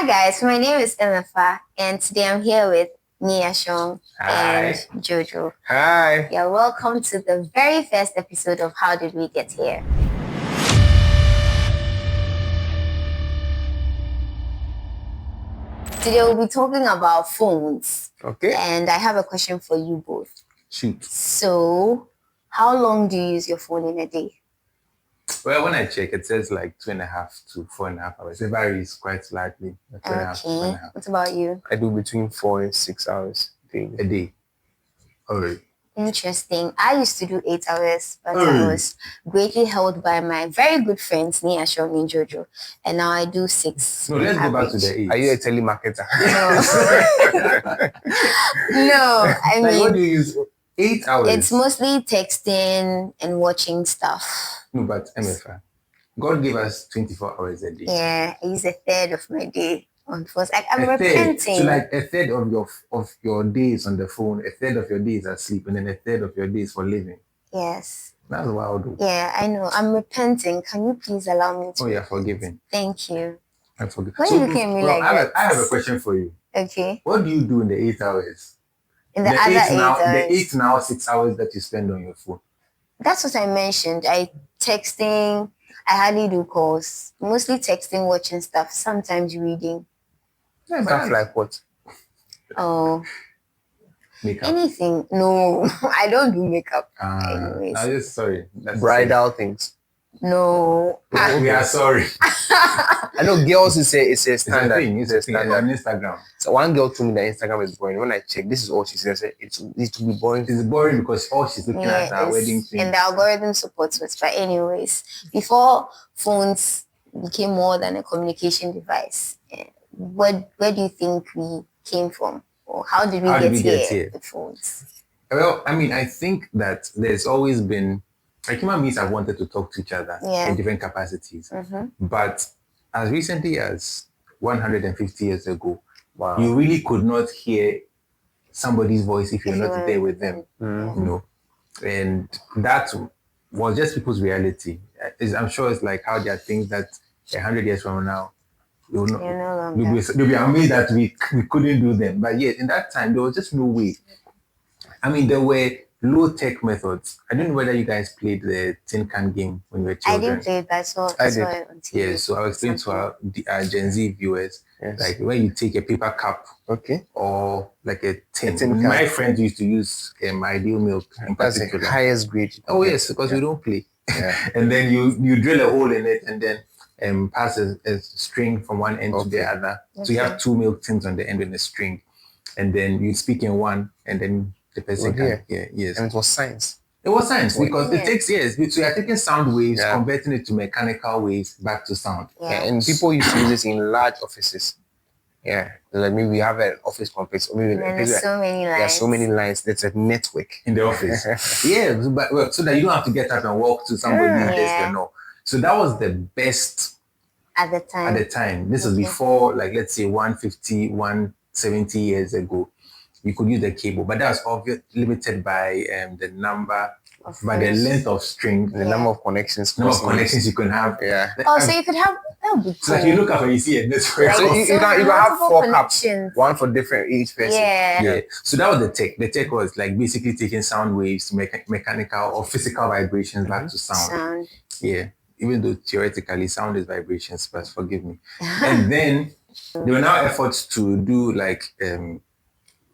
Hi guys, my name is Emefa and today I'm here with Nia Shong and Jojo. Hi. You're welcome to the very first episode of How Did We Get Here? Today we'll be talking about phones. Okay. And I have a question for you both. Shoot. So, how long do you use your phone in a day? Well, when I check, it says like 2.5 to 4.5 hours. It varies quite slightly. 2.5 to 4.5. What about you? I do between 4 and 6 hours daily. A day. All right. Interesting. I used to do 8 hours, but I was greatly held by my very good friends, Nia Shong and Jojo. And now I do 6. No, let's go back to the 8. Are you a telemarketer? No, I mean, what do you use? 8 hours? It's mostly texting and watching stuff. No, but MFA, God gave us 24 hours a day. Yeah, I use a third of my day on phone. I'm repenting. So like a third of your days on the phone, a third of your days asleep, and then a third of your days for living. Yes. That's wild. Yeah, I know. I'm repenting. Can you please allow me to? Oh, you're forgiven. Thank you. I'm forgiven. Why you look at me like that? I have a question for you. Okay. What do you do in the 8 hours? In the other 8 hours? The 8 now, 6 hours that you spend on your phone. That's what I mentioned. Texting. I hardly do calls. Mostly texting, watching stuff. Sometimes reading. Yeah, stuff like what? Oh. Makeup. Anything. No, I don't do makeup. Anyways. I'm just sorry. Bridal things. No. We are sorry. I know girls it's a standard. It's a standard on Instagram. So one girl told me that Instagram is boring. When I check, this is all she says. It will be boring. It's boring because all she's looking at are wedding things. And the algorithm supports it. But anyways, before phones became more than a communication device, where do you think we came from? Or how did we get here with phones? Well, I mean, I think that there's always been, like human beings have wanted to talk to each other in different capacities. Mm-hmm. But as recently as 150 years ago, you really could not hear somebody's voice if you're not there with them. Mm-hmm. You know, and that was just people's reality. I'm sure it's like how there are things that 100 years from now, you'll be amazed that we couldn't do them. But yet, in that time, there was just no way. I mean, there were low-tech methods. I don't know whether you guys played the tin can game when you were children. I didn't play it, but I saw it on TV. Yeah, so I was explaining to our Gen Z viewers, like when you take a paper cup or like a tin. My friends used to use ideal milk in particular. That's the highest grade. Oh, yes, because we don't play. Yeah. And then you drill a hole in it and then pass a string from one end to the other. Okay. So you have 2 milk tins on the end with a string. And then you speak in one and then the person can hear. Yes. And it was science. It was science because it takes years. So you're taking sound waves, converting it to mechanical waves back to sound. Yeah. And people used to use this in large offices. Yeah. Like maybe we have an office complex. Or maybe there's so many lines. There are so many lines. There's a network in the office. But so that you don't have to get up and walk to somebody's desk. No. So that was the best at the time. This was before, like, let's say 150, 170 years ago. You could use the cable, but that was obviously limited by the number, by the length of string, the number of connections. You can have. Yeah. So you could have. That would be cool. So like you look up and you see it this way. So you can have 4 cups, one for different each person. Yeah. So that was the tech. The tech was like basically taking sound waves to make mechanical or physical vibrations back to sound. Yeah. Even though theoretically sound is vibrations, but forgive me. And then there were now efforts to do like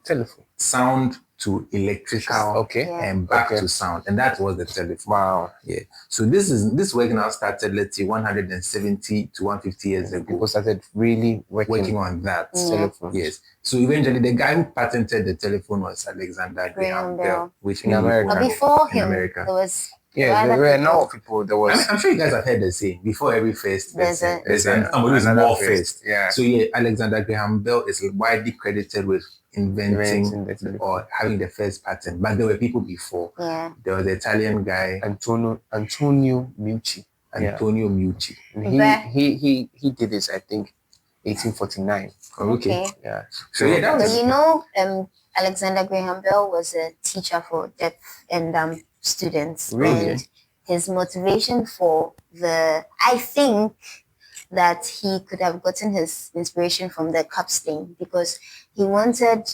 telephone sound to electrical and back to sound, and that was the telephone. Wow. Yeah. So this work now started, let's say 170 to 150 years ago. People started really working on that telephone. Yes. So eventually the guy who patented the telephone was Alexander Graham Bell, which in America. But before him, there was. Yeah, there were no people. There was. I'm sure you guys have heard the saying. Before every first, there's somebody who's more first. Yeah. So Alexander Graham Bell is widely credited with inventing or having the first patent. But there were people before. Yeah. There was the Italian guy Antonio Meucci. Antonio Meucci. He did this, I think, 1849. Okay. Yeah. So that was. Alexander Graham Bell was a teacher for deaf and students. Really? And his motivation for I think that he could have gotten his inspiration from the cups thing, because he wanted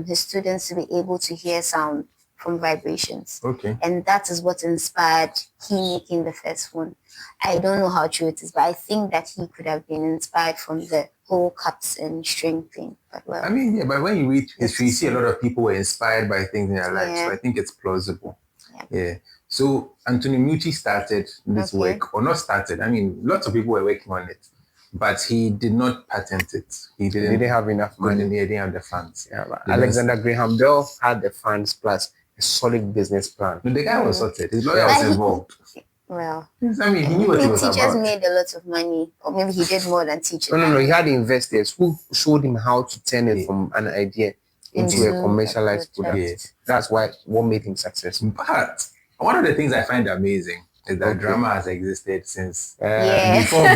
his students to be able to hear sound from vibrations. Okay. And that is what inspired he making the first phone. I don't know how true it is, but I think that he could have been inspired from the whole cups and string thing. But well, I mean, yeah, but when you read history, you see a lot of people were inspired by things in their lives. So I think it's plausible. Yeah. So Antonio Meucci started this work, or not started. I mean, lots of people were working on it, but he did not patent it. He didn't have enough money. He didn't have the funds. Yeah, Alexander Graham Bell had the funds plus a solid business plan. No, the guy was sorted. His lawyer was involved. Well, I mean, he knew what he was teachers made a lot of money, or maybe he did more than teachers. No. He had investors who showed him how to turn it from an idea into a commercialized product. Yes. That's what made him successful. But one of the things I find amazing is that drama has existed since before.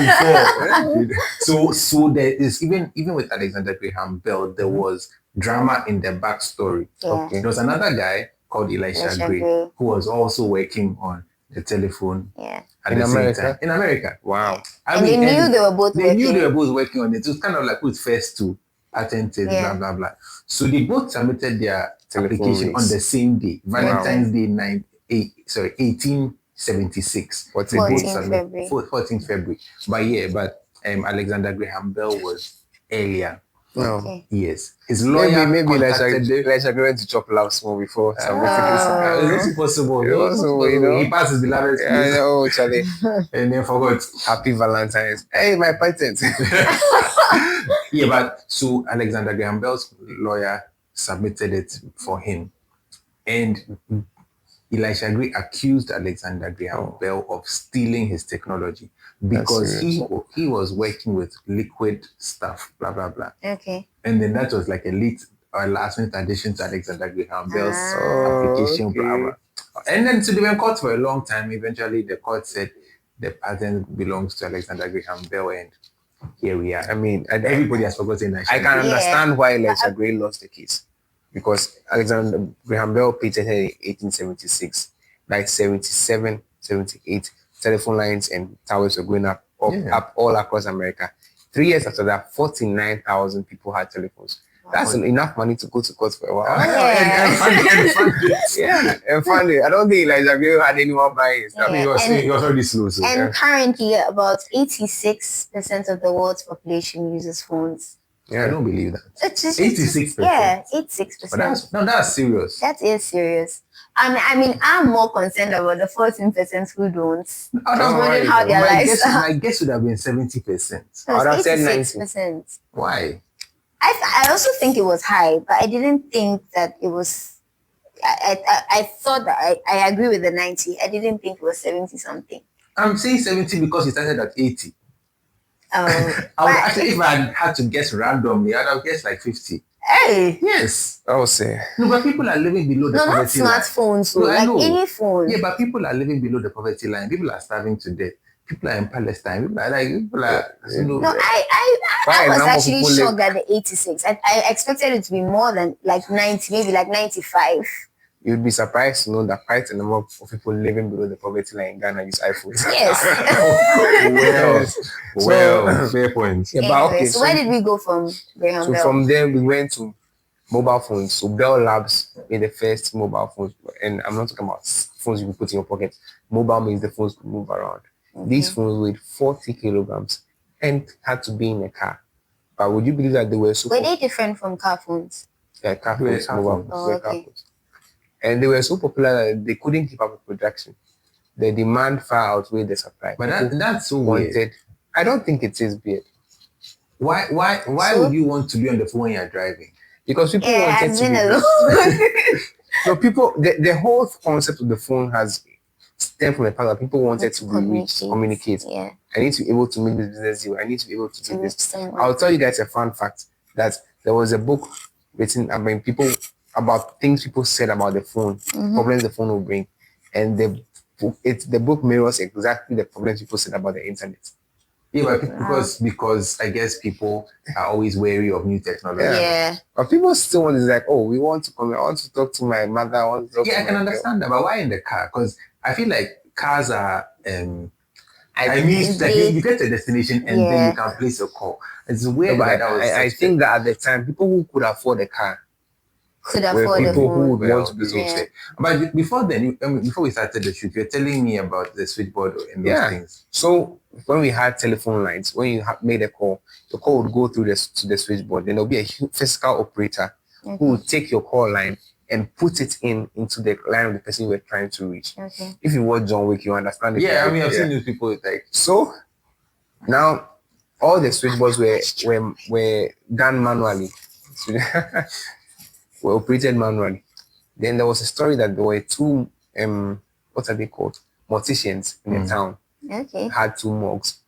So there is even with Alexander Graham Bell, there was drama in the backstory. There was another guy called Elisha Gray who was also working on the telephone at the same time. In America. Wow. And they knew they were both working on it. It was kind of like who's first to patent it, blah, blah, blah. So they both submitted their application on the same day, Valentine's Day 1876. 14th February. But Alexander Graham Bell was earlier. Yes. His lawyer maybe Elisha Gray went to chop love small before submitting his. It's also possible. He passed his beloved. Oh, Charlie. And then forgot. Happy Valentine's. Hey, my patent. But so Alexander Graham Bell's lawyer submitted it for him. And Elisha Gray accused Alexander Graham Bell of stealing his technology because he was working with liquid stuff, blah, blah, blah. Okay. And then that was like a last minute addition to Alexander Graham Bell's application, blah, blah. And then so they were in court for a long time. Eventually the court said the patent belongs to Alexander Graham Bell, and here we are. I mean, everybody has forgotten that. I can understand why Elisha Gray lost the case. Because Alexander Graham Bell patented in 1876. By 77, 78, telephone lines and towers were going up all across America. 3 years after that, 49,000 people had telephones. That's enough money to go to court for a while. And fund it. I don't think Elisha Gray had anyone buying it. He was already slow. And currently, about 86% of the world's population uses phones. I don't believe that. 86%. Yeah, 86%. But that's serious. That is serious. I mean, I'm more concerned about the 14% who don't. I was wondering how their lives are. My guess would have been 70%. So it's 86%. Why? I also think it was high, but I didn't think that it was. I thought that I agree with the 90. I didn't think it was 70 something. I'm saying 70 because it started at 80. I would actually, if I had to guess randomly, I'd have guessed like 50. Hey! Yes. I would say. No, but people are living below the poverty line. Not smartphones, like any phone. Yeah, but people are living below the poverty line. People are starving to death. People are in Palestine. People are I was actually shocked at the 86. I expected it to be more than like 90, maybe like 95. You'd be surprised to know that quite a number of people living below the poverty line in Ghana use iPhones. Yes. Well, fair point. Yeah, but okay, so where did we go from Graham Bell? So from there we went to mobile phones. So Bell Labs made the first mobile phones, and I'm not talking about phones you can put in your pocket. Mobile means the phones could move around. These phones weighed 40 kilograms and had to be in a car. But would you believe that they were so? Were they different from car phones? Yeah, car phones, mobile phones, car phones. And they were so popular that they couldn't keep up with production. The demand far outweighed the supply. But that's so weird. I don't think it is weird. Why would you want to be on the phone when you're driving? Because people wanted to be the whole concept of the phone has stemmed from the fact that people wanted to be reached, communicate. Yeah. I need to be able to make this business deal. I need to be able to do this. I'll tell you guys a fun fact that there was a book written about things people said about the phone, problems the phone will bring, and the book mirrors exactly the problems people said about the internet. Yeah, but because I guess people are always wary of new technology. Yeah. But people still want to like, we want to come. I want to talk to my mother. I can understand that, but why in the car? Because I feel like cars are I mean, it's like you get to a destination and then you can place a call. It's weird. No, but I think that at the time, people who could afford a car were people who would want to be okay. But before then, before we started the shoot, you were telling me about the switchboard and those things. So when we had telephone lines, when you made a call, the call would go through to the switchboard. Then there'll be a physical operator who would take your call line and put it into the line of the person you were trying to reach. Okay. If you watch John Wick, you understand it. Yeah, I mean, I've seen these people like so. Now, all the switchboards were done manually, were operated manually. Then there was a story that there were two what are they called? Morticians in the town. Okay. Had two morgues,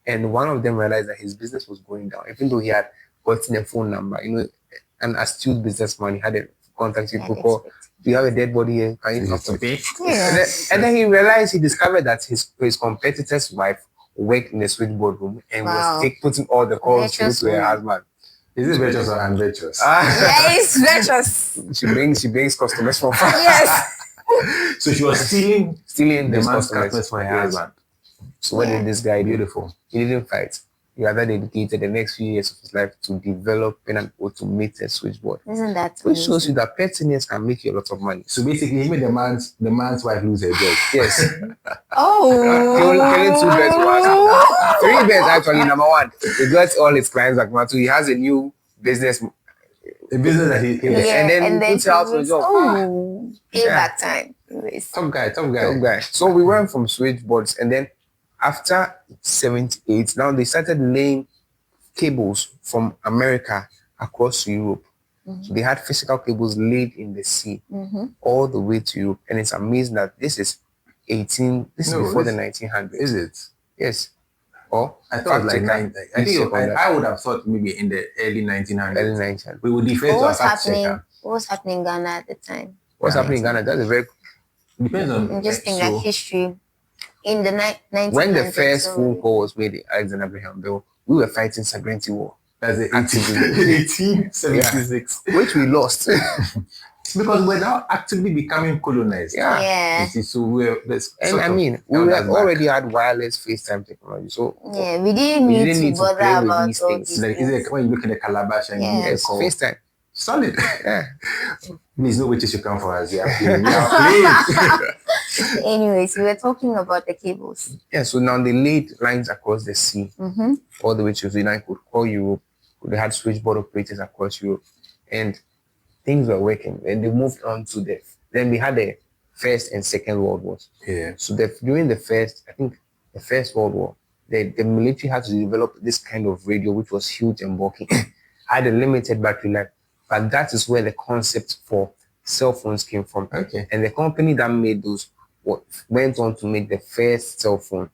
and one of them realized that his business was going down, even though he had gotten a phone number. You know, an astute businessman, he had a contact people call. Do you have a dead body here? Can you talk to me? Yeah. And then he discovered that his competitor's wife worked in the switchboard room and was putting all the calls through to her husband. Is it virtuous or unvirtuous? Yeah, it's virtuous. She brings customers from far. Yes. So she was stealing the man's customers for her husband. So what did this guy do? Beautiful. He didn't fight. He rather dedicated the next few years of his life to developing an automated switchboard. Isn't that which shows you that pet seniors can make you a lot of money. So basically, he made the man's wife lose her job. Yes. Killing 2 birds once. 3 birds actually. Number one, he got all his clients back. Number 2, he has a new business. A business that he and then puts out for a job. Payback time. Top guy. So we went from switchboards, and then after 78, now they started laying cables from America across to Europe. So they had physical cables laid in the sea all the way to Europe. And it's amazing that this is before the 1900s. Is it? Yes. Or I thought like I would have thought maybe in the early 1900s. We would defer to a fact checker. What was happening in Ghana at the time? What's happening in Ghana? That's a very depends on. I'm just thinking like history. In the 1900s. When the first phone call was made, Alexander Graham Bell, we were fighting Sagrenti War. That's the 1876, which we lost because we're now actively becoming colonized. Yeah. So we already had wireless FaceTime technology. So we didn't need to bother about these things. Like when you look in the calabash and you call FaceTime. Solid. Yeah. There's no witches you come for us. We are playing. Anyways, we were talking about the cables. Yeah, so now they laid lines across the sea, all the way to the line could call Europe. They had switchboard operators across Europe, and things were working. And they moved on to then we had the First and Second World Wars. Yeah. So during the First World War, the military had to develop this kind of radio, which was huge and bulky, had a limited battery life. But that is where the concept for cell phones came from. Okay. And the company that made those went on to make the first cell phone,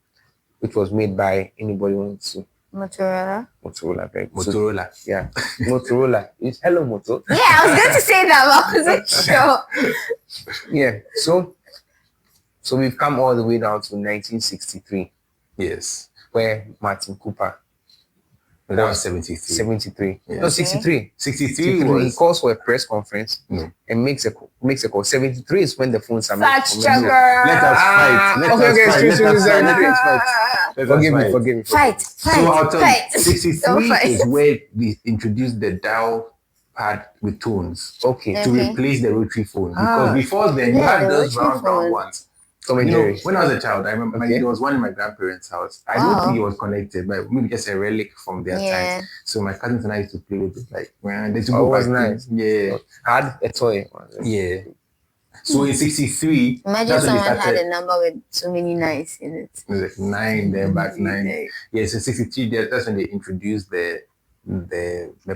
which was made by anybody wants to. Motorola. Motorola. So, yeah. Motorola. It's hello, Moto. Yeah, I was going to say that, but I wasn't sure. Yeah. So we've come all the way down to 1963. Yes. Where Martin Cooper. That was 73. 73. Yeah. No, 63. 63 was... He calls for a press conference and makes a call. 73 is when the phones are made. Let us fight. Forgive me. Fight. So I'll tell you, 63 is where we introduced the dial pad with tones. Okay. To replace the rotary phone. Because before then, you had those round ones. When I was a child, I remember there was one in my grandparents' house. I don't think it was connected, but maybe just a relic from their time. So my cousins and I used to play with it. Like, man, they was nice. Yeah. I had a toy. Yeah. So in 63, imagine someone had a number with so many nines in it. It was like 9, then back 9. Yeah, so 63, that's when they introduced the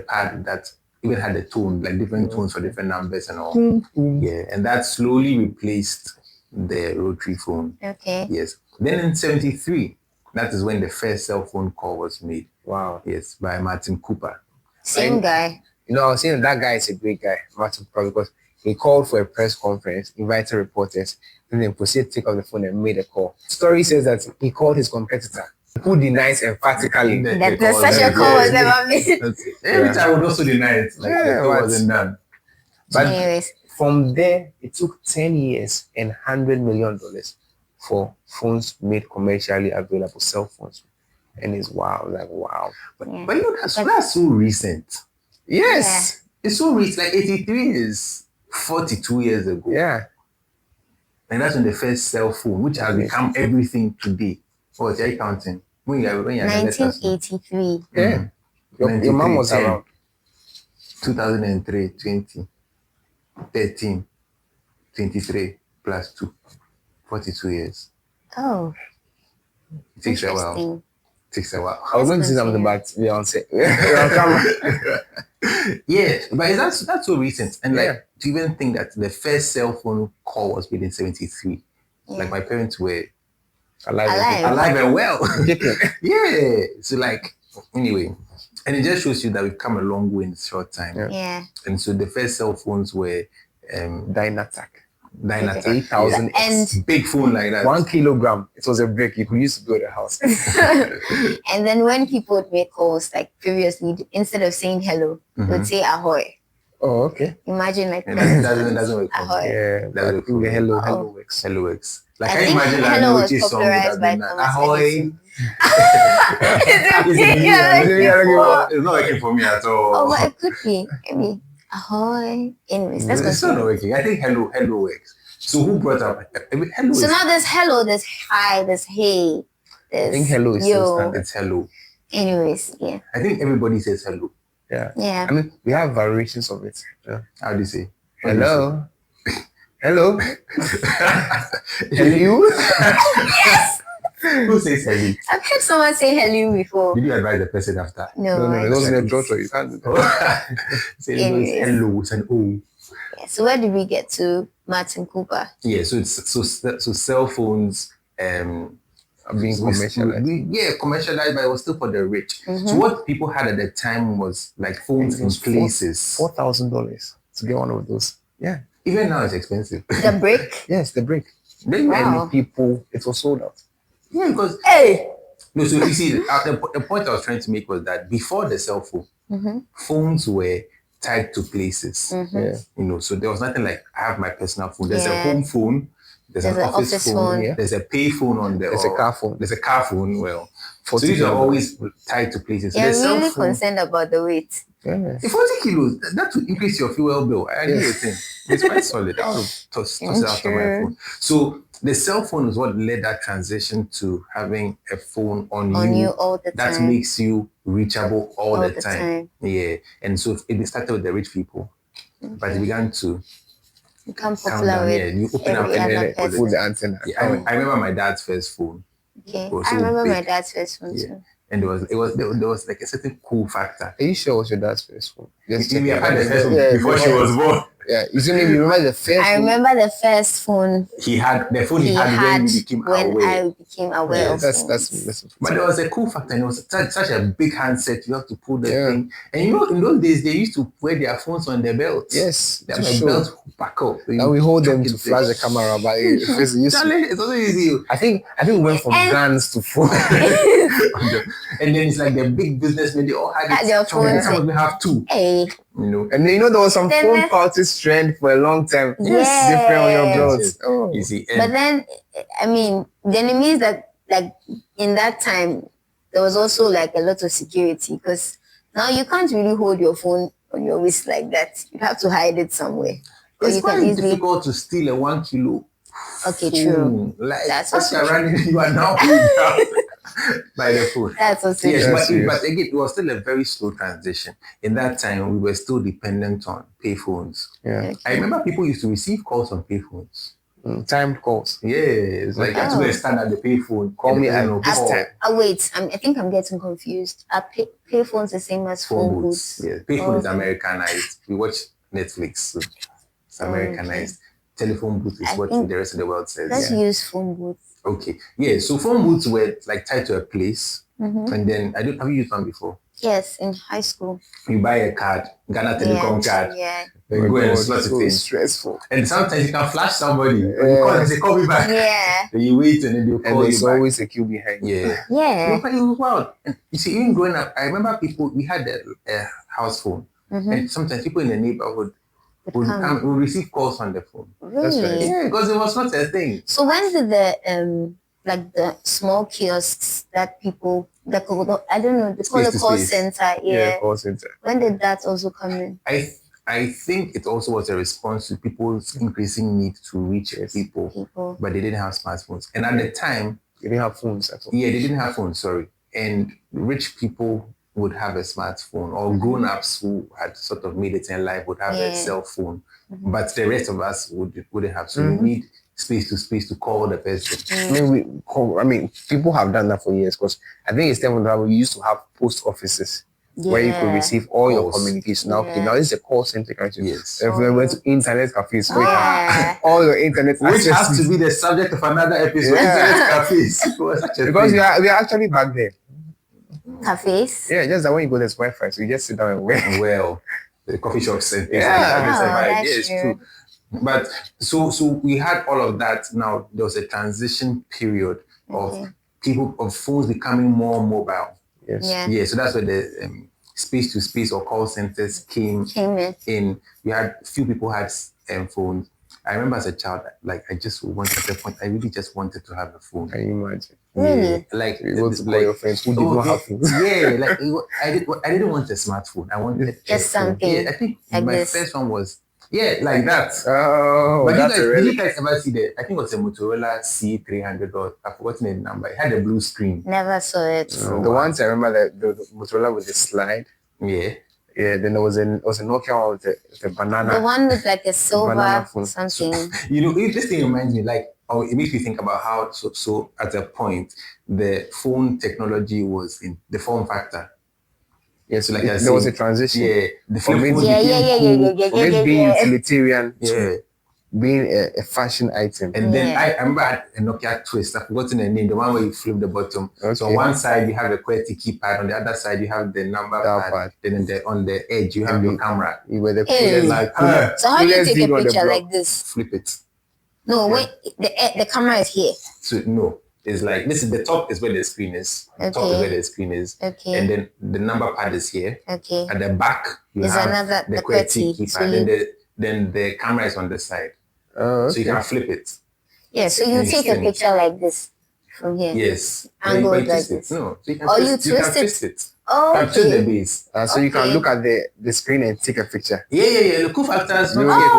pad that even had a tone, like different tones for different numbers and all. Yeah, and that slowly replaced the rotary phone. Okay. Yes. Then in 73, that is when the first cell phone call was made. Wow. Yes, by Martin Cooper. Same guy. I was saying that guy is a great guy, Martin Cooper, because he called for a press conference, invited reporters, and then proceeded to take off the phone and made a call. Story says that he called his competitor, who denies emphatically that such a call was never made. Every time I would also deny it. Like, it wasn't done. But anyways, from there, it took 10 years and $100 million for phones made commercially available, cell phones. And it's wow, like wow. But you know, that's so recent. Yes. It's so recent. Like 83 is 42 years ago. Yeah. And that's when the first cell phone, which has become everything today. What are you counting? When you're 1983. Yeah. Your mom was 10, around. 2003, 20, 13, 23 plus 2. 42 years. Oh. It takes a while. I was going to say something about Beyonce. Yeah, but that's so recent. And like, to even think that the first cell phone call was made in 73. Yeah. Like my parents were alive and well. Yeah. So like, anyway, and it just shows you that we've come a long way in a short time. Yeah. And so the first cell phones were Dynatac. 8,000 and big phone like that. 1 kilogram. It was a brick. You could use to build a house. And then when people would make calls, like previously, instead of saying hello, they would say ahoy. Oh, okay. Imagine like that doesn't work. Ahoy. Yeah, that's hello works. Hello works. Like, I can you imagine that hello was song would have been ahoy? It's not working for me at all. Oh, but it could be. Maybe. Ahoy. Anyways, that's it's not working. I think hello works. So who brought up hello? So now there's hello, there's hi, there's hey. I think hello is yo. standard. It's hello. Anyways, yeah. I think everybody says hello. Yeah. I mean, we have variations of it. Yeah. How do you say? Hello. Hello. Hello. Yes. Who says hello? I've heard someone say hello before. Did you advise the person after? No. It wasn't a draw, you can't do that. Say hello, it's an O. Yeah, so where did we get to, Martin Cooper? Yeah, so cell phones are being commercialized. Commercialized, but it was still for the rich. So what people had at the time was like phones in places. $4,000 to get one of those. Yeah. Even now it's expensive. The brick? Yes, the brick. Wow. Many people, it was sold out. Yeah, because no, so you see, the point I was trying to make was that before the cell phone, phones were tied to places. Yeah. You know, so there was nothing like I have my personal phone. There's a home phone, there's an office phone, there's a pay phone on there. There's a car phone. There's a car phone. Well, so these are always tied to places. You're so really concerned about the weight. Yeah. 40 kilos, that will increase your fuel bill. I agree with him. It's quite solid. I would toss it after my phone. So the cell phone is what led that transition to having a phone on you all the time. That makes you reachable all the time. Yeah. And so it started with the rich people, but it began to become popular with you open up and then put the antenna. Yeah, I remember my dad's first phone. Okay. I remember my dad's first phone too. And there was like a certain cool factor. Are you sure it was your dad's first phone? Yes, we had the first phone before she was born. Yeah, you remember the first I remember the first phone he had when we became aware. I became aware of that's But there was a cool factor, and it was such a big handset. You have to pull the thing, and you know, in those days they used to wear their phones on their belts. Yes, they have a belt back up. And we hold them to flash the camera, but it's also easy. I think we went from guns to phone. And then it's like the big businessmen, they all had their phones. Some of them have two. Hey. You know, and then, there was some phone parties trend for a long time. Yes. Different on your belts. Yes. Oh. You see, but then, I mean, then it means that, like, in that time, there was also like a lot of security, because now you can't really hold your phone on your wrist like that. You have to hide it somewhere. It's quite difficult to steal a 1 kilo. Okay, true. Like, that's also true. You are now by the phone. That's also true. But again, it was still a very slow transition. In that time, we were still dependent on payphones. Yeah. Okay. I remember people used to receive calls on payphones. Timed calls. Yeah, it's like that's where I stand at the payphone. Call me at this time. Wait, I think I'm getting confused. Are payphones the same as phone booths? Yeah, payphone is Americanized. We watch Netflix, so it's Americanized. Telephone booth is what the rest of the world says. Let's use phone booths. Okay. Yeah, so phone booths were like tied to a place. And then, have you used one before? Yes, in high school. You buy a card, Ghana Telecom card. Yeah. Then go and slot it in. Stressful. And sometimes you can flash somebody. When you call and say, call me back. Yeah. Then you wait and then they'll call you back. There's always a queue behind you. Yeah. Yeah. But it was wild. And you see, even growing up, I remember we had a house phone. And sometimes people in the neighborhood, would receive calls on the phone. Really? That's right. Yeah, because it was not a thing. So when did the like the small kiosks that people that could, I don't know, they call it call center. Yeah. Call center. When did that also come in? I think it also was a response to people's increasing need to reach people, but they didn't have smartphones. And at the time, they didn't have phones at all. Yeah, they didn't have phones, sorry. And rich people would have a smartphone, or grown-ups who had sort of made it in life would have a cell phone. But the rest of us wouldn't have. So you need space to call the person. I mean, people have done that for years, because I think it's time that we used to have post offices where you could receive all your communication. Now, now it's a call center. Yes. If we went to internet cafes, all your internet which has to be the subject of another episode. Internet cafes. Because we are actually back there. Cafes? Yeah, just that when you go, there's Wi-Fi, so you just sit down and wait. Well, the coffee shops and things that's true. But so we had all of that. Now there was a transition period of phones becoming more mobile. Yes. So that's where the space to space or call centers came in. We had few people had phones. I remember as a child, like I really just wanted to have a phone. Can you imagine? Really? Like you go to play your friends who did not have phones. Yeah, like I didn't want a smartphone. I wanted just something. Yeah, I think like my this. first one was like that. Oh, but that's did you guys ever see I think it was a Motorola C300 or I've forgotten the number. It had a blue screen. Never saw it. The ones I remember, the Motorola with the slide. Yeah. Yeah, then there was a Nokia one with the banana. The one with like a silver something. This thing reminds me, it makes me think about how so at a point the phone technology was in the form factor. Yeah, so there was a transition. Yeah, the phone being utilitarian to being a fashion item. And then I remember I had a Nokia Twist. I've forgotten the name, the one where you flip the bottom. Okay. So on one side you have a QWERTY keypad, on the other side you have the number pad. Then on the edge you have your camera. You were the so how do you take a picture like this? Flip it. No, wait, the camera is here. So no. It's like this is the top is where the screen is. The top is where the screen is. Okay. And then the number pad is here. Okay. At the back you have the QWERTY keypad. Then the camera is on the side. So you can flip it. Yeah, so you take a picture like this from here. Yes. Angled like this. No, so you can twist it. Oh, okay. Twist the base. So you can look at the screen and take a picture. Yeah. The cool factor is not it's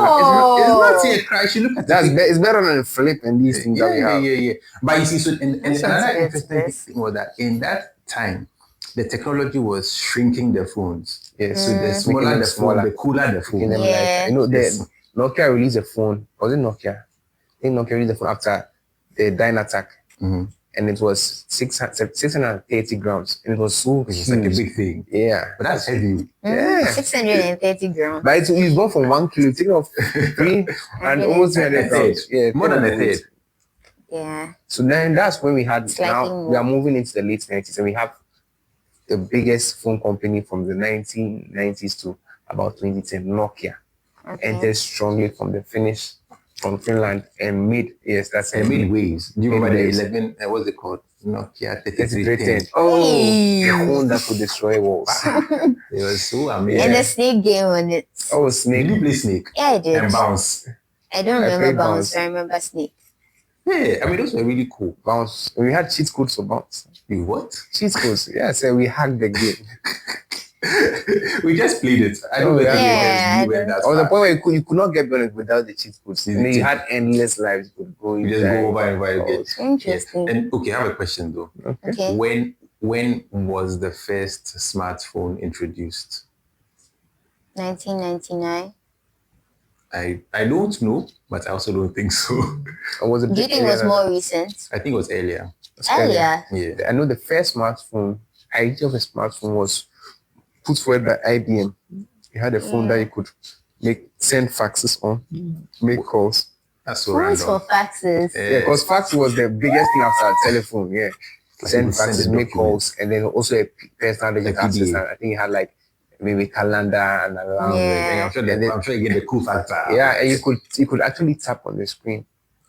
not here. Crash. You look at it's better than a flip and these things that we have. Yeah. But you see, so and another interesting thing was that in that time, the technology was shrinking the phones. Yeah. So the smaller the phone, the cooler the phone. Yeah. I know the Nokia released a phone. Was it Nokia? I think Nokia released a phone after the Dynattack. And it was 630 grams. And it was so huge. It's like a big thing. Yeah. But that's heavy. Yeah. 630 grams. But it's gone from 1 kilo, taking off 3 and almost 300 grams. Yeah. More than a third. Yeah. So then that's when we had, now more. we are moving into the late 90s and we have the biggest phone company from the 1990s to about 2010, Nokia. Entered strongly from Finland and made waves. Do you remember the 11? What's it called? Nokia 3310. Oh, the phone that could destroy walls. It was so amazing. And the snake game on it. Oh, snake. Did you play snake? Yeah, I did. And bounce. I don't remember bounce. I remember snake. Yeah, I mean those were really cool. Bounce. We had cheat codes for bounce. You what? Cheat codes. Yeah, so we hacked the game. We just played it. I don't know. The point where you could not get beyond without the cheat codes. You had endless lives. You could go. You just go over and over again. Interesting. And okay, I have a question though. Okay. When was the first smartphone introduced? 1999. I don't know, but I also don't think so. Or was it? Do you think it was more recent? I think it was earlier. Earlier? Yeah. I know the first smartphone, idea of a smartphone was put forward by IBM. You had a phone that you could send faxes on, make calls. That's so random. random. For faxes. Yeah, because fax was the biggest thing after our telephone. Yeah, send faxes, make calls, and then also a personal digital access. I think you had maybe calendar and alarm. Yeah. I'm sure you get the cool factor. Yeah, and you could actually tap on the screen.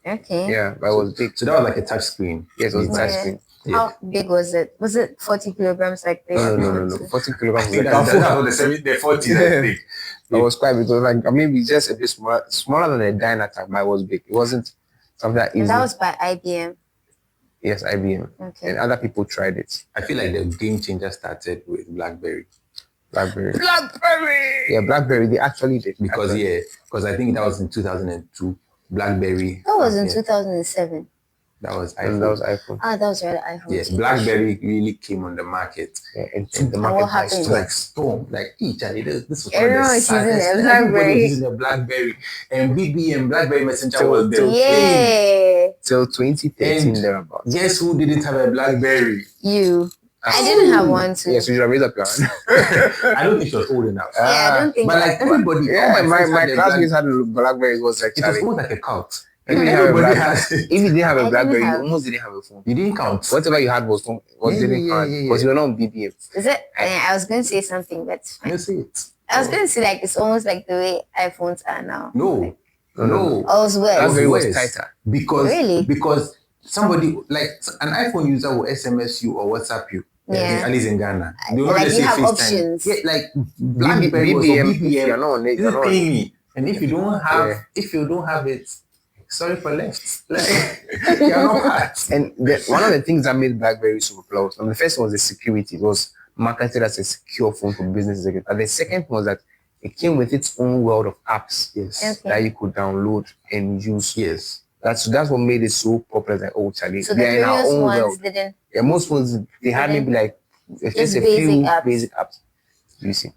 Okay. Yeah, but it was big. So that was like a touch screen. Yes, it was a touch screen. Yeah. How big was it? Was it 40 kilograms like this? No. 40 kilograms. That's what the 40s, I think. I was quite big. It was like maybe just a bit smaller than a dine attack, but it was big. It wasn't something that easy. And that was by IBM. Yes, IBM. Okay. And other people tried it. I feel like the game changer started with BlackBerry. BlackBerry. Yeah, BlackBerry. They actually did. Because I think that was in 2002. BlackBerry. That was in 2007. That was iPhone. And that was iPhone. Ah, that was really iPhone. Yes, BlackBerry really came on the market. Yeah, and took the market by storm. Like storm. Like Charlie, this was everyone was using a BlackBerry. Using a BlackBerry. And BBM, BlackBerry Messenger was there. Yeah. Till 2013 thereabout. Guess who didn't have a BlackBerry? You. I didn't have one too. Yes, you should raise up your hand. I don't think she was old enough. Yeah, I don't think. But like everybody, my classmates had a BlackBerry. It was almost like a cult. If you didn't have a BlackBerry, you almost didn't have a phone. You didn't count. Whatever you had was didn't count because you were not on BBM. Is it? I was going to say something, but you say it. I was going to say like it's almost like the way iPhones are now. No. Oh, it's worse. BlackBerry was tighter because somebody like an iPhone user will SMS you or WhatsApp you. Yeah. At least in Ghana. They like you have options. Yeah, like BlackBerry was BBM. You're not on it. You're not paying me. And if you don't have it, sorry for left. Like, you're not hard. And one of the things that made BlackBerry super close, the first one was the security. It was marketed as a secure phone for business. And the second one was that it came with its own world of apps that you could download and use. Yes. That's what made it so popular. Like, Charlie, so they're in our own world. Yeah, most ones they had maybe like just a few basic apps. You see.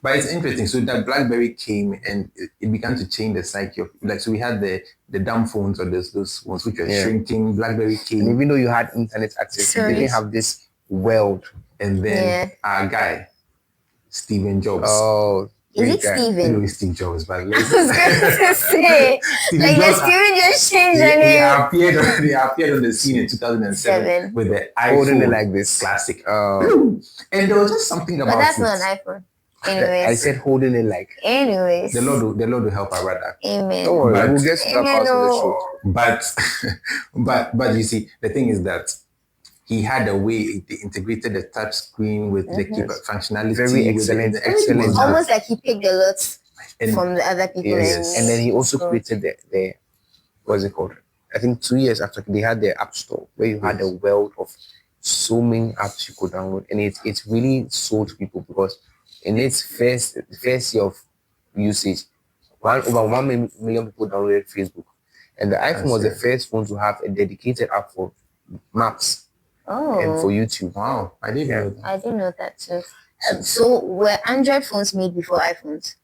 But it's interesting. So that BlackBerry came and it began to change the psyche of like. So we had the dumb phones or those ones which were shrinking. BlackBerry came. And even though you had internet access, you didn't have this world. And then our guy, Steven Jobs. Oh. Is it Steven? No, it's Steve Jobs, but I was going to say, like the Steven just changed the name. They appeared on the scene in 2007 with the iPhone holding it like this classic. And there was just something about it. But that's not an iPhone. Anyways. I said holding it like. Anyways. The Lord will help our brother. Amen. Don't worry, we'll get to that part of the show. But you see, the thing is that he had a way they integrated the touch screen with the keyboard functionality. Very excellent. Excellent. Almost like he picked a lot from the other people. Yes. And then he also created the what's it called? I think 2 years after they had the App Store where you had a world of so many apps you could download. And it really sold to people because in its first year of usage, over 1 million people downloaded Facebook. And the iPhone was the first phone to have a dedicated app for maps. Oh. And for YouTube. Wow. I didn't know that. I didn't know that too. So were Android phones made before iPhones?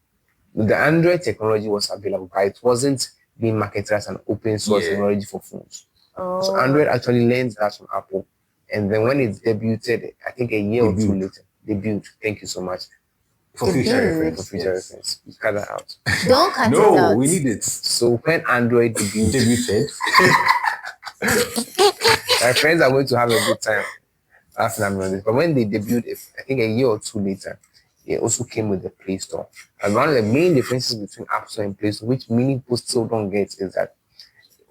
The Android technology was available, but it wasn't being marketed as an open source technology for phones. Oh. So Android actually learned that from Apple. And then when it debuted, I think a year or two later, thank you so much. For future reference. You cut that out. Don't cut it out. No, we need it. So when Android debuted, my friends are going to have a good time after I'm on this. But when they debuted, I think a year or two later, it also came with the Play Store. And one of the main differences between App Store and Play Store, which many people still don't get, is that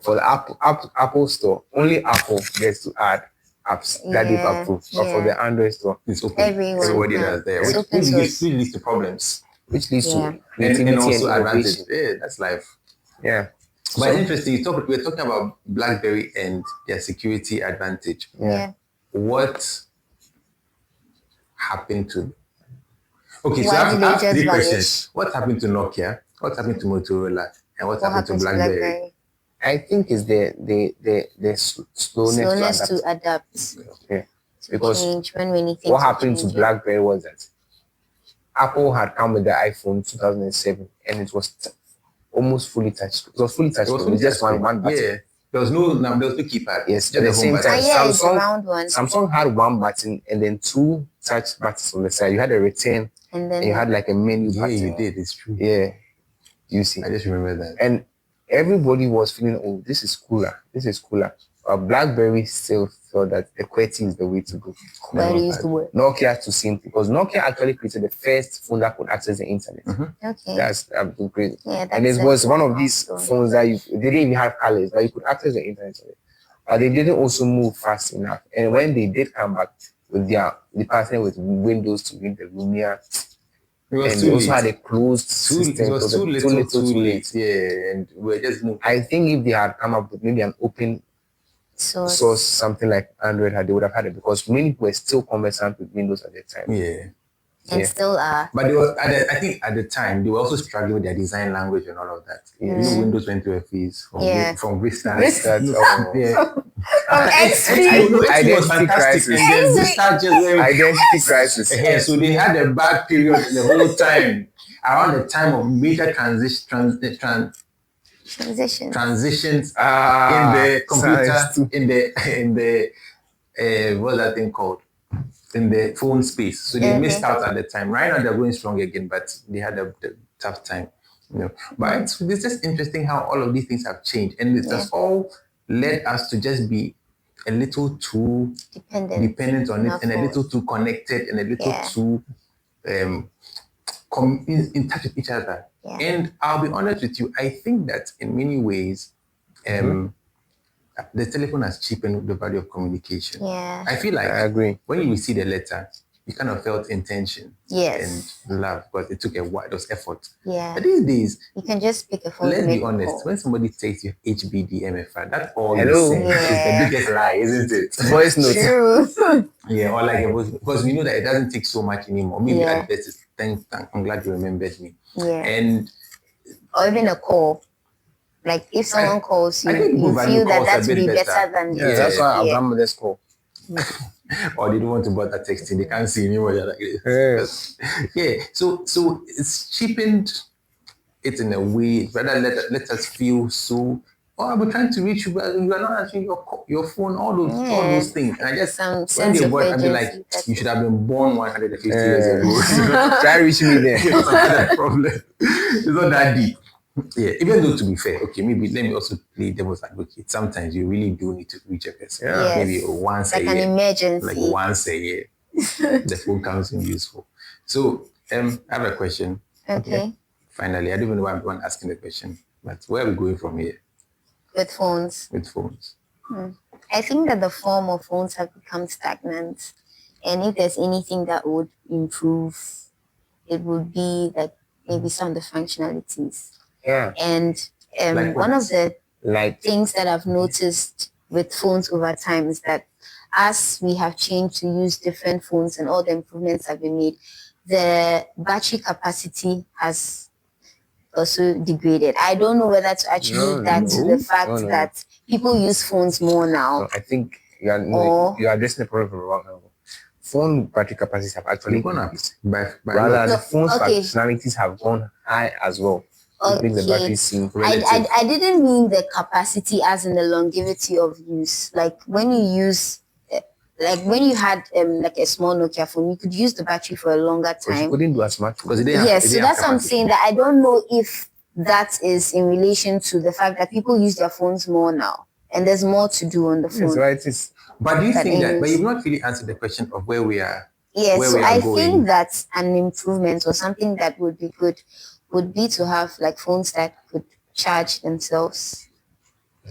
for the Apple Store, only Apple gets to add apps that they've approved. But for the Android Store, it's open. Everybody does there. Which leads to problems. Which leads to and also advantage. Yeah, that's life. Yeah. But it's interesting, we're talking about BlackBerry and their security advantage. Yeah. What happened to... Okay, so I have three questions. What happened to Nokia? What happened to Motorola? And what happened to BlackBerry? I think it's the slowness to adapt. Yeah. Because what happened to BlackBerry was that Apple had come with the iPhone 2007 and it was almost fully touched. It was fully touched. It was just one button. Yeah. There was no keypad. Yes, at the same time, Samsung had one button and then two touch buttons on the side. You had a return and then you had like a menu button. Yeah, you did. It's true. Yeah. You see. I just remember that. And everybody was feeling, oh, this is cooler. This is cooler. But BlackBerry still thought that the QWERTY is the way to go. Nokia to same thing. Because Nokia actually created the first phone that could access the internet. Okay. That's crazy. Yeah, and it was one of these phones that they didn't even have colors, but you could access the internet. But they didn't also move fast enough. And when they did come back with the partner with Windows to make the Lumia, And we also had a closed system. It was too little, too late. Yeah, and we're just moving. I think if they had come up with maybe an open source, something like Android, they would have had it, because many people were still conversant with Windows at the time. Yeah. And still are. But they were, I think at the time, they were also struggling with their design language and all of that. You know, Windows went through a phase from Vista. Identity crisis. Identity crisis. So they had a bad period the whole time. Around the time of major transitions in the computer, in the what's that thing called? In the phone space. So they missed out at the time. Right now they're going strong again, but they had a tough time. You know. But it's just interesting how all of these things have changed. And it has all led us to just be a little too dependent on it, and a little too connected, and a little too in touch with each other. Yeah. And I'll be honest with you, I think that in many ways, the telephone has cheapened the value of communication. Yeah. I feel like I agree. When you receive the letter, you kind of felt intention and love, because it took a while, it was effort. Yeah. But these days, you can just pick a phone. Let's be honest, when somebody takes your HBDMFR, that's all you say. It's the biggest lie, isn't it? Voice note. True. Yeah, or like a voice, because we know that it doesn't take so much anymore. Maybe at best, I'm glad you remembered me. Yeah. And or even a call. Like if someone calls you, you feel that would be better than that's why our grandmother's call. Or they don't want to bother texting, they can't see anymore. So it's cheapened it in a way, rather let us feel so. Oh, I've been trying to reach you, but you are not answering your phone, all those things. And I just when they were, I'd be like, you should have been born 150 years ago. Try reaching me there. It's not that problem. It's not that deep. Yeah, even though, to be fair, okay, maybe let me also play devil's advocate. Sometimes you really do need to reach a person. Yes. Maybe once like a year. An emergency. Like once a year. The phone comes in useful. So I have a question. Okay. Finally, I don't even know why I'm the one asking the question, but where are we going from here? With phones. I think that the form of phones have become stagnant. And if there's anything that would improve, it would be like maybe some of the functionalities. Yeah. And like one of the things that I've noticed with phones over time is that as we have changed to use different phones and all the improvements have been made, the battery capacity has also degraded. I don't know whether to attribute that to the fact that people use phones more now. No, I think you are addressing the problem from the wrong angle. Phone battery capacities have actually gone up. Rather, the phone's functionalities have gone high as well. Okay. The battery seem I didn't mean the capacity as in the longevity of use. Like when you use, like when you had like a small Nokia phone, you could use the battery for a longer time. You couldn't do as much because so that's what I'm saying. That I don't know if that is in relation to the fact that people use their phones more now, and there's more to do on the phone. Yes, right. It's, but do you think that? But you've not really answered the question of where we are. Yes, so I think that an improvement or something that would be good would be to have like phones that could charge themselves.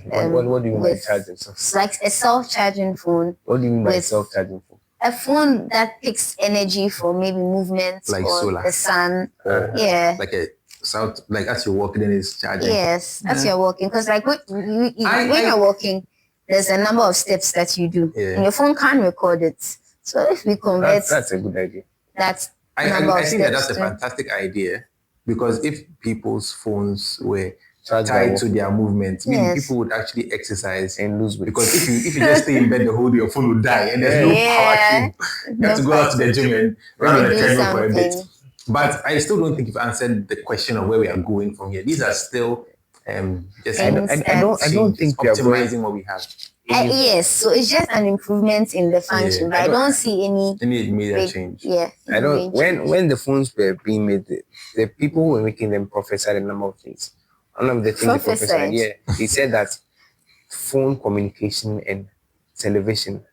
What do you mean by charge themselves? Like a self-charging phone. What do you mean by self-charging phone? A phone that takes energy from maybe movement like or solar. The sun. Like a like as you're walking, then it's charging. Yes, as you're walking, because like when you're walking, there's a number of steps that you do, and your phone can't record it. So if we convert, that's a good idea. I think that's a fantastic idea, because if people's phones were tied to their movement, meaning people would actually exercise and lose weight. Because if you just stay in bed the whole day, your phone will die, and there's no power to. You have to go out to the gym and run on the treadmill for a bit. But I still don't think you've answered the question of where we are going from here. These are still just I don't think we are optimizing what we have. Yes, so it's just an improvement in the function, but I don't see any major change. Yeah, I don't. When the phones were being made, the people who were making them prophesied a number of things. One of the things they prophesied, they said that phone communication and television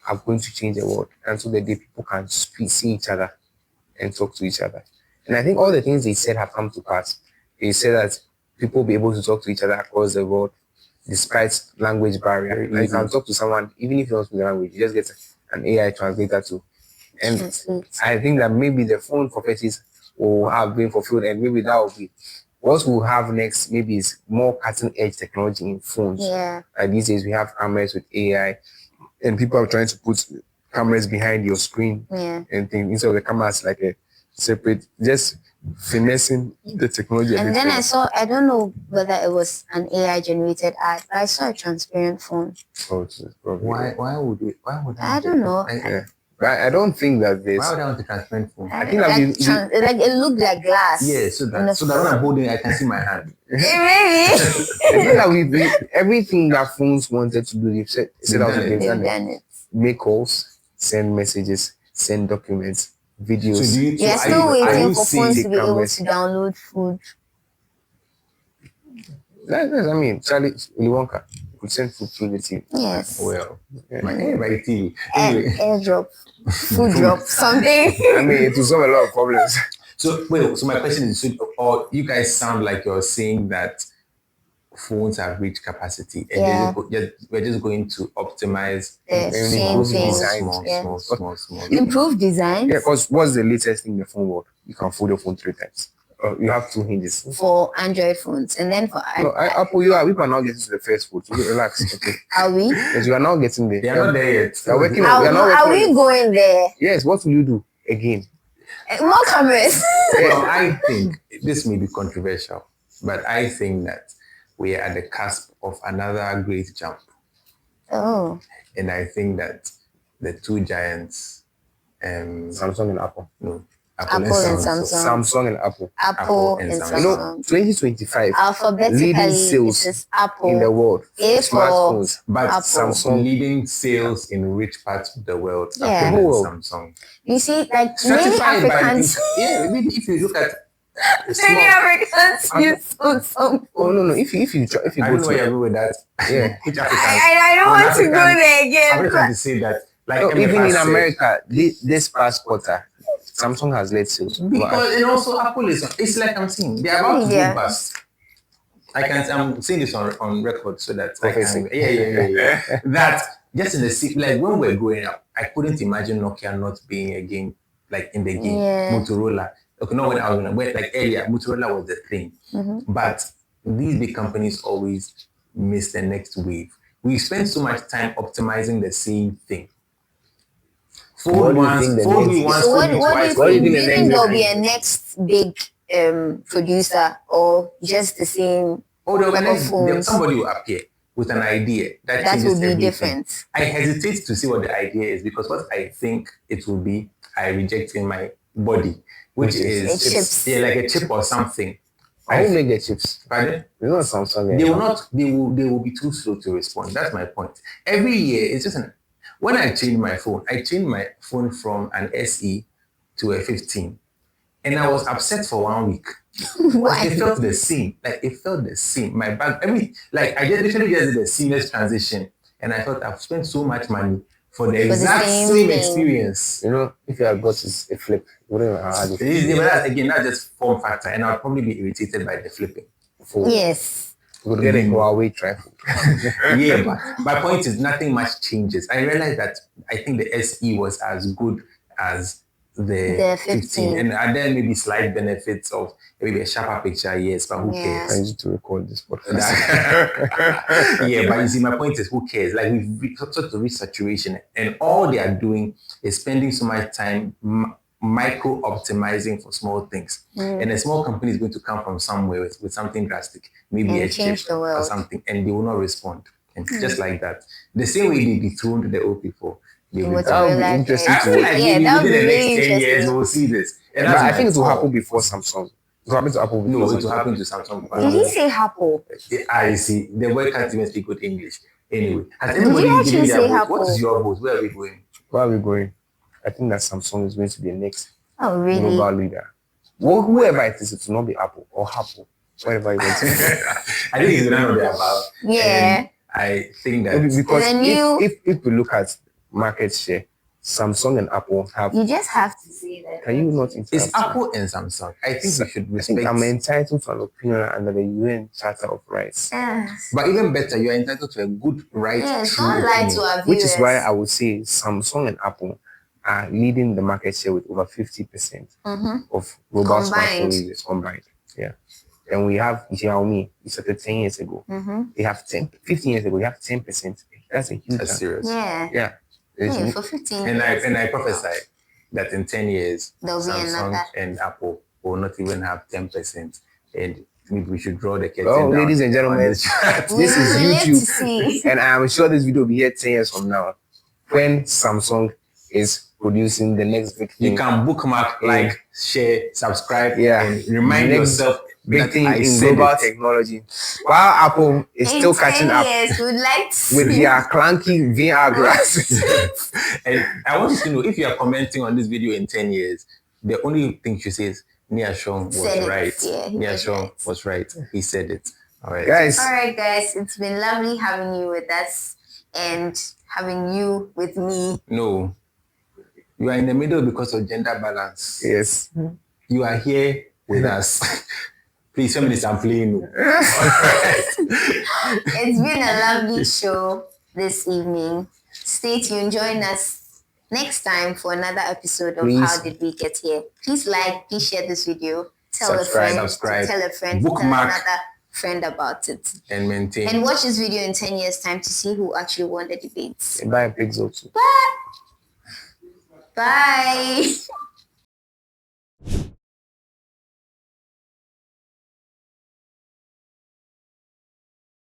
are going to change the world, and so the day people can see each other and talk to each other. And I think all the things they said have come to pass. They said that people will be able to talk to each other across the world despite language barrier. And you can talk to someone, even if you don't speak the language, you just get an AI translator too. And I think that maybe the phone prophecies will have been fulfilled, and maybe that will be what we'll have next. Maybe is more cutting edge technology in phones. Yeah. These days we have cameras with AI, and people are trying to put cameras behind your screen and things instead of the cameras like a separate, just finessing the technology. And then I saw, I don't know whether it was an AI generated ad, but I saw a transparent phone. Oh, why would I don't know. I don't think that this. Why would I want a transparent phone? I think that like it looked like glass. Yeah, so that when I'm holding it, I can see my hand. Maybe. I think that everything that phones wanted to do, they've done it. Make calls, send messages, send documents, videos. So you're still waiting for phones to be able to download food. I mean, Charlie Willy Wonka could send food through the TV. Yes. Well, my TV. Anyway. Airdrop, food drop, something. I mean, it will solve a lot of problems. So my question is, or you guys sound like you're saying that phones have reached capacity, and we're just going to optimize small. Improve design. Yeah, because what's the latest thing in the phone world? You can fold your phone 3 times. You have 2 hinges for Android phones, and then for Apple. We are now getting to the first phone. So relax. Okay. Are we? Yes, we are now getting there. They are not there yet. We are working. Are we going there? Yes. What will you do again? More cameras. Well, I think this may be controversial, but I think that we are at the cusp of another great jump. Oh. And I think that the 2 giants, Samsung and Apple. No. Apple and Samsung. Samsung and Apple. Apple and Samsung. You know, 2025. Alphabetically, leading sales is Apple in the world. Smartphones, but Apple. Samsung leading sales in rich parts of the world. Yeah. Apple and Samsung. You see, like many Africans. If you look at many Africans use Samsung. Oh no! If you I don't know where you're going with that. Yeah. I don't want to go there again. I'm trying to say that, like, even in America, this past quarter, Samsung has led sales. Because and also Apple it's like I'm saying they're about to go bust. I'm saying this on record so that I can, that just in the like when we're growing up, I couldn't imagine Nokia not being a game, like in the game. Motorola. Okay, not when I was like earlier, Motorola was the thing. But these big companies always miss the next wave. We spend so much time optimizing the same thing. What do you think there'll be a next big producer, or just the same? Somebody will appear with an idea that will be everything. Different. I hesitate to see what the idea is, because what I think it will be, I reject in my body, which is chips. Yeah, like a chip or something. I will make the chips. Pardon? They not Samsung. They will not. They will be too slow to respond. That's my point. Every year, it's just when I changed my phone from an SE to a 15, and I was upset for 1 week. Why? It felt the same. My bag, I just literally did a seamless transition, and I thought I've spent so much money for the exact same experience. You know, if you had got a flip, wouldn't have had it. That's just form factor, and I'll probably be irritated by the flipping. Yes. You would get a Huawei trifle. Yeah, but my point is nothing much changes. I realized that I think the SE was as good as the 15, and then maybe slight benefits of maybe a sharper picture, yes, but who cares? I need to record this podcast. Yeah, but you see, my point is, who cares? Like, we've sort of reached saturation, and all they are doing is spending so much time micro optimizing for small things, and a small company is going to come from somewhere with something drastic, maybe a chip or something, and they will not respond, and just like that, the same way they dethroned the old people. That would be interesting. I feel like maybe that would within be the next really 10 years we'll see this. And but I think it will happen before Samsung. It will happen to Apple. No, it will happen to Samsung. Did he say Apple? I see. The boy can't even speak good English. Anyway, has Did you actually say vote? What is your vote? Where are we going? Where are we going? I think that Samsung is going to be the next global leader. Well, whoever it is, it will not be Apple or Apple, whatever you want to say. I think it's none of the above. Yeah. And I think that because if we look at market share, Samsung and Apple have. You just have to say that. Can you not? It's Apple and Samsung. I think we should respect. I'm entitled to an opinion under the UN Charter of Rights. But even better, you are entitled to a good right. Yes, not lie to our viewers. Which is why I would say Samsung and Apple are leading the market share with over 50% of mobile smartphone users combined. Yeah. And we have Xiaomi. We started 10 years ago. They have 15 years ago. They have 10%. That's a huge. That's serious. Yeah. Yeah. For 15 years. And I prophesy that in 10 years, there'll be Samsung another. and Apple will not even have 10%. And maybe we should draw the curtain down. Ladies and gentlemen, this is YouTube. And I'm sure this video will be here 10 years from now when Samsung is producing the next big thing. You can bookmark, like, share, subscribe, and remind yourself big thing in global technology. While Apple is still catching up with their clunky VR glasses. And I want you to know, if you are commenting on this video in 10 years, the only thing you say is, Nia Shong was right. Nia Shong was right. He said it. All right, guys. It's been lovely having you with us and having you with me. No. You are in the middle because of gender balance. Yes. You are here with us. Please, feminists, I'm playing. It's been a lovely show this evening. Stay tuned. Join us next time for another episode of How Did We Get Here. Please like, please share this video. Tell a friend, tell a friend, bookmark, tell another friend about it. And maintain. And watch this video in 10 years' time to see who actually won the debates. And buy a Pixel too. Bye.